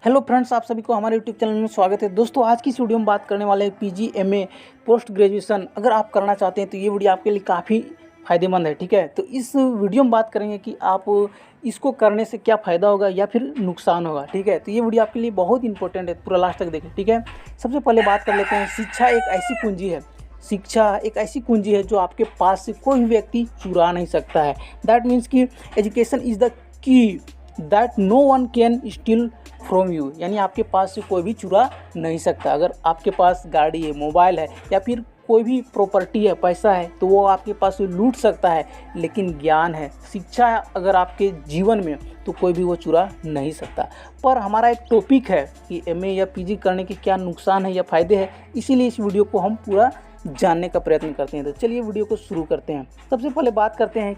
Hello friends, आप सभी को हमारे यूट्यूब चैनल में स्वागत है। दोस्तों, आज की इस वीडियो में बात करने वाले हैं पीजी, एमए, पोस्ट ग्रेजुएशन अगर आप करना चाहते हैं तो ये वीडियो आपके लिए काफ़ी फ़ायदेमंद है। ठीक है, तो इस वीडियो में बात करेंगे कि आप इसको करने से क्या फ़ायदा होगा या फिर नुकसान होगा। ठीक है, तो ये वीडियो आपके लिए बहुत इंपॉर्टेंट है, पूरा लास्ट तक देखें। ठीक है, सबसे पहले बात कर लेते हैं, शिक्षा एक ऐसी कुंजी है। शिक्षा एक ऐसी कुंजी है जो आपके पास से कोई भी व्यक्ति चुरा नहीं सकता है। दैट मीन्स कि education is the key that no one can steal from you, यानी आपके पास से कोई भी चुरा नहीं सकता। अगर आपके पास गाड़ी है, मोबाइल है या फिर कोई भी प्रॉपर्टी है, पैसा है, तो वो आपके पास से लूट सकता है, लेकिन ज्ञान है, शिक्षा अगर आपके जीवन में, तो कोई भी वो चुरा नहीं सकता। पर हमारा एक टॉपिक है कि एमए या पीजी करने के क्या नुकसान है या फ़ायदे हैं, इसीलिए इस वीडियो को हम पूरा जानने का प्रयत्न करते हैं। तो चलिए वीडियो को शुरू करते हैं। सबसे पहले बात करते हैं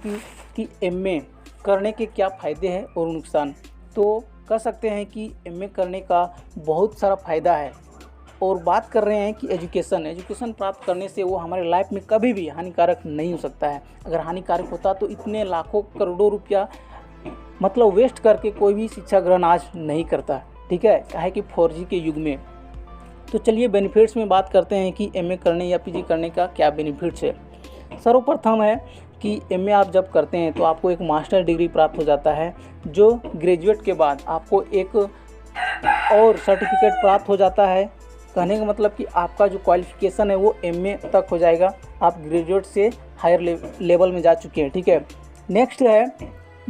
कि एमए करने के क्या फ़ायदे हैं और नुकसान। तो कह सकते हैं कि एमए करने का बहुत सारा फ़ायदा है। और बात कर रहे हैं कि एजुकेशन प्राप्त करने से वो हमारे लाइफ में कभी भी हानिकारक नहीं हो सकता है। अगर हानिकारक होता तो इतने लाखों करोड़ों रुपया मतलब वेस्ट करके कोई भी शिक्षा ग्रहण आज नहीं करता। ठीक है, काहे कि 4G के युग में। तो चलिए बेनिफिट्स में बात करते हैं कि एमए करने या पीजी करने का क्या बेनिफिट्स है। सर्वप्रथम है कि एमए आप जब करते हैं तो आपको एक मास्टर डिग्री प्राप्त हो जाता है, जो ग्रेजुएट के बाद आपको एक और सर्टिफिकेट प्राप्त हो जाता है। कहने का मतलब कि आपका जो क्वालिफिकेशन है वो एमए तक हो जाएगा, आप ग्रेजुएट से हायर लेवल में जा चुके हैं। ठीक है, नेक्स्ट है,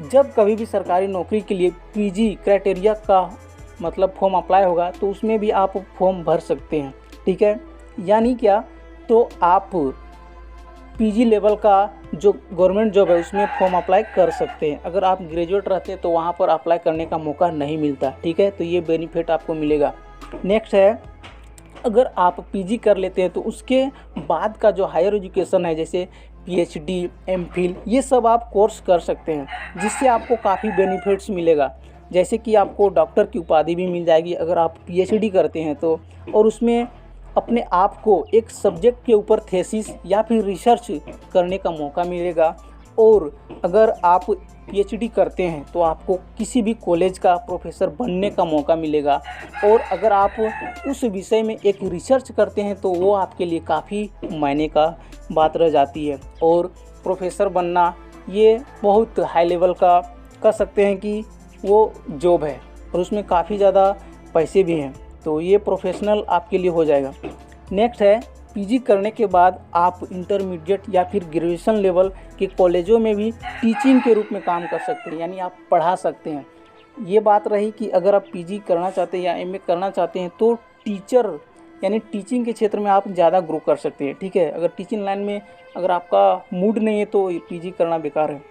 जब कभी भी सरकारी नौकरी के लिए पीजी क्राइटेरिया का मतलब फॉर्म अप्लाई होगा तो उसमें भी आप फॉर्म भर सकते हैं। ठीक है, यानी क्या, तो आप पीजी लेवल का जो गवर्नमेंट जॉब है उसमें फॉर्म अप्लाई कर सकते हैं। अगर आप ग्रेजुएट रहते हैं तो वहाँ पर अप्लाई करने का मौका नहीं मिलता। ठीक है, तो ये बेनिफिट आपको मिलेगा। नेक्स्ट है, अगर आप पीजी कर लेते हैं तो उसके बाद का जो हायर एजुकेशन है, जैसे पीएचडी, एमफिल, ये सब आप कोर्स कर सकते हैं, जिससे आपको काफ़ी बेनिफिट्स मिलेगा। जैसे कि आपको डॉक्टर की उपाधि भी मिल जाएगी अगर आप पीएचडी करते हैं तो, और उसमें अपने आप को एक सब्जेक्ट के ऊपर थीसिस या फिर रिसर्च करने का मौका मिलेगा। और अगर आप पीएचडी करते हैं तो आपको किसी भी कॉलेज का प्रोफेसर बनने का मौका मिलेगा। और अगर आप उस विषय में एक रिसर्च करते हैं तो वो आपके लिए काफ़ी मायने का बात रह जाती है। और प्रोफेसर बनना ये बहुत हाई लेवल का कह सकते हैं कि वो जॉब है, और उसमें काफ़ी ज़्यादा पैसे भी हैं, तो ये प्रोफेशनल आपके लिए हो जाएगा। नेक्स्ट है, पीजी करने के बाद आप इंटरमीडिएट या फिर ग्रेजुएशन लेवल के कॉलेजों में भी टीचिंग के रूप में काम कर सकते हैं, यानी आप पढ़ा सकते हैं। ये बात रही कि अगर आप पीजी करना चाहते हैं या एमए करना चाहते हैं तो टीचर यानी टीचिंग के क्षेत्र में आप ज़्यादा ग्रो कर सकते हैं। ठीक है, अगर टीचिंग लाइन में अगर आपका मूड नहीं है तो पीजी करना बेकार है।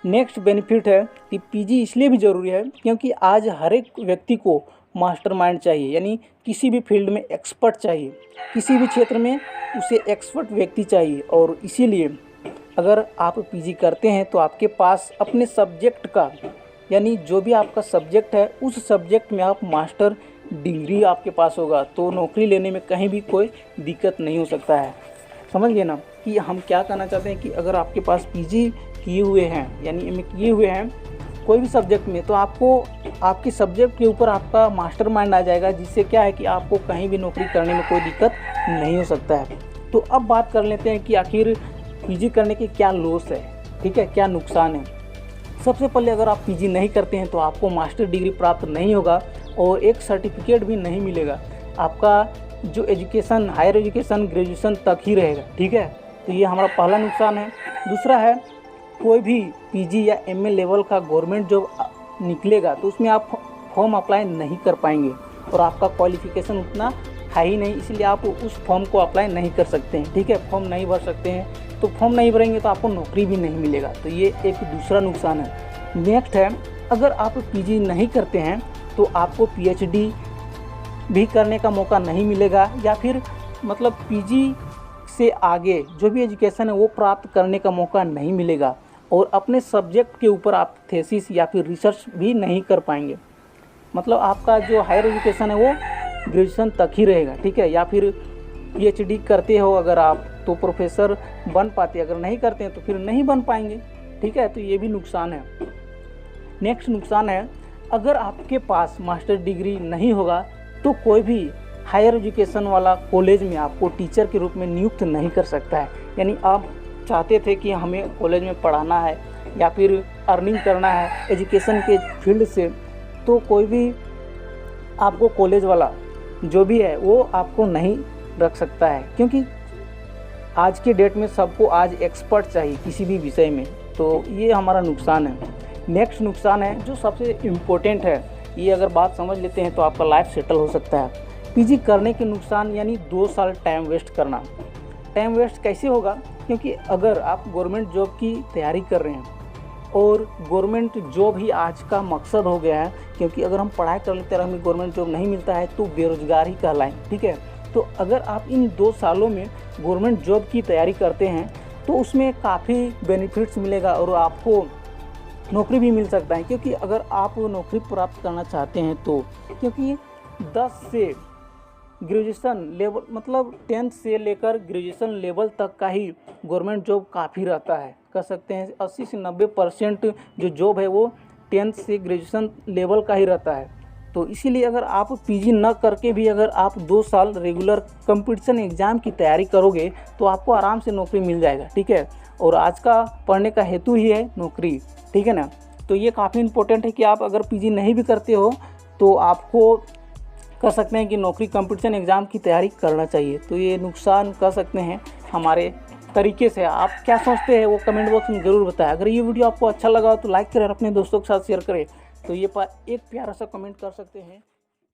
नेक्स्ट बेनिफिट है कि पीजी इसलिए भी ज़रूरी है क्योंकि आज हर एक व्यक्ति को मास्टरमाइंड चाहिए, यानी किसी भी फील्ड में एक्सपर्ट चाहिए, किसी भी क्षेत्र में उसे एक्सपर्ट व्यक्ति चाहिए। और इसीलिए अगर आप पीजी करते हैं तो आपके पास अपने सब्जेक्ट का, यानी जो भी आपका सब्जेक्ट है उस सब्जेक्ट में आप मास्टर डिग्री आपके पास होगा, तो नौकरी लेने में कहीं भी कोई दिक्कत नहीं हो सकता है। समझ गए ना कि हम क्या कहना चाहते हैं कि अगर आपके पास पीजी किए हुए हैं यानी एमए किए हुए हैं कोई भी सब्जेक्ट में, तो आपको आपके सब्जेक्ट के ऊपर आपका मास्टरमाइंड आ जाएगा, जिससे क्या है कि आपको कहीं भी नौकरी करने में कोई दिक्कत नहीं हो सकता है। तो अब बात कर लेते हैं कि आखिर पीजी करने के क्या लॉस है। ठीक है, क्या नुकसान है। सबसे पहले, अगर आप पीजी नहीं करते हैं तो आपको मास्टर डिग्री प्राप्त नहीं होगा और एक सर्टिफिकेट भी नहीं मिलेगा। आपका जो एजुकेशन, हायर एजुकेशन ग्रेजुएशन तक ही रहेगा। ठीक है, तो ये हमारा पहला नुकसान है। दूसरा है, कोई भी पीजी या एमए लेवल का गवर्नमेंट जॉब निकलेगा तो उसमें आप फॉर्म अप्लाई नहीं कर पाएंगे, और आपका क्वालिफिकेशन उतना है ही नहीं, इसलिए आप उस फॉर्म को अप्लाई नहीं कर सकते हैं। ठीक है, फॉर्म नहीं भर सकते हैं, तो फॉर्म नहीं भरेंगे तो आपको नौकरी भी नहीं मिलेगा, तो ये एक दूसरा नुकसान है। नेक्स्ट है, अगर आप पीजी नहीं करते हैं तो आपको पीएचडी भी करने का मौका नहीं मिलेगा, या फिर मतलब पीजी से आगे जो भी एजुकेशन है वो प्राप्त करने का मौका नहीं मिलेगा, और अपने सब्जेक्ट के ऊपर आप थीसिस या फिर रिसर्च भी नहीं कर पाएंगे। मतलब आपका जो हायर एजुकेशन है वो ग्रेजुएशन तक ही रहेगा। ठीक है, या फिर पीएचडी करते हो अगर आप तो प्रोफेसर बन पाते, अगर नहीं करते हैं तो फिर नहीं बन पाएंगे। ठीक है, तो ये भी नुकसान है। नेक्स्ट नुकसान है, अगर आपके पास मास्टर डिग्री नहीं होगा तो कोई भी हायर एजुकेशन वाला कॉलेज में आपको टीचर के रूप में नियुक्त नहीं कर सकता है। यानी आप चाहते थे कि हमें कॉलेज में पढ़ाना है या फिर अर्निंग करना है एजुकेशन के फील्ड से, तो कोई भी आपको कॉलेज वाला जो भी है वो आपको नहीं रख सकता है, क्योंकि आज के डेट में सबको आज एक्सपर्ट चाहिए किसी भी विषय में। तो ये हमारा नुकसान है। नेक्स्ट नुकसान है जो सबसे इम्पोर्टेंट है, ये अगर बात समझ लेते हैं तो आपका लाइफ सेटल हो सकता है। पीजी करने के नुकसान यानी 2 साल टाइम वेस्ट करना। टाइम वेस्ट कैसे होगा? क्योंकि अगर आप गवर्नमेंट जॉब की तैयारी कर रहे हैं, और गवर्नमेंट जॉब ही आज का मकसद हो गया है, क्योंकि अगर हम पढ़ाई कर लेते हैं और हमें गवर्नमेंट जॉब नहीं मिलता है तो बेरोजगार ही कहलाएं, ठीक है। तो अगर आप इन 2 सालों में गवर्नमेंट जॉब की तैयारी करते हैं तो उसमें काफ़ी बेनिफिट्स मिलेगा और आपको नौकरी भी मिल सकता है। क्योंकि अगर आप नौकरी प्राप्त करना चाहते हैं तो, क्योंकि 10 से ग्रेजुएशन लेवल मतलब 10th से लेकर ग्रेजुएशन लेवल तक का ही गवर्नमेंट जॉब काफ़ी रहता है। कह सकते हैं 80 से 90% जो जॉब है वो 10th से ग्रेजुएशन लेवल का ही रहता है। तो इसीलिए अगर आप पीजी न करके भी अगर आप 2 साल रेगुलर कंपटीशन एग्ज़ाम की तैयारी करोगे तो आपको आराम से नौकरी मिल जाएगा, ठीक है। और आज का पढ़ने का हेतु ही है नौकरी, ठीक है ना। तो ये काफ़ी इम्पोर्टेंट है कि आप अगर पीजी नहीं भी करते हो तो आपको कह सकते हैं कि नौकरी कंपटीशन एग्ज़ाम की तैयारी करना चाहिए। तो ये नुकसान कह सकते हैं हमारे तरीके से। आप क्या सोचते हैं वो कमेंट बॉक्स में ज़रूर बताएं। अगर ये वीडियो आपको अच्छा लगा तो लाइक करें और अपने दोस्तों के साथ शेयर करें। तो ये एक प्यारा सा कमेंट कर सकते हैं।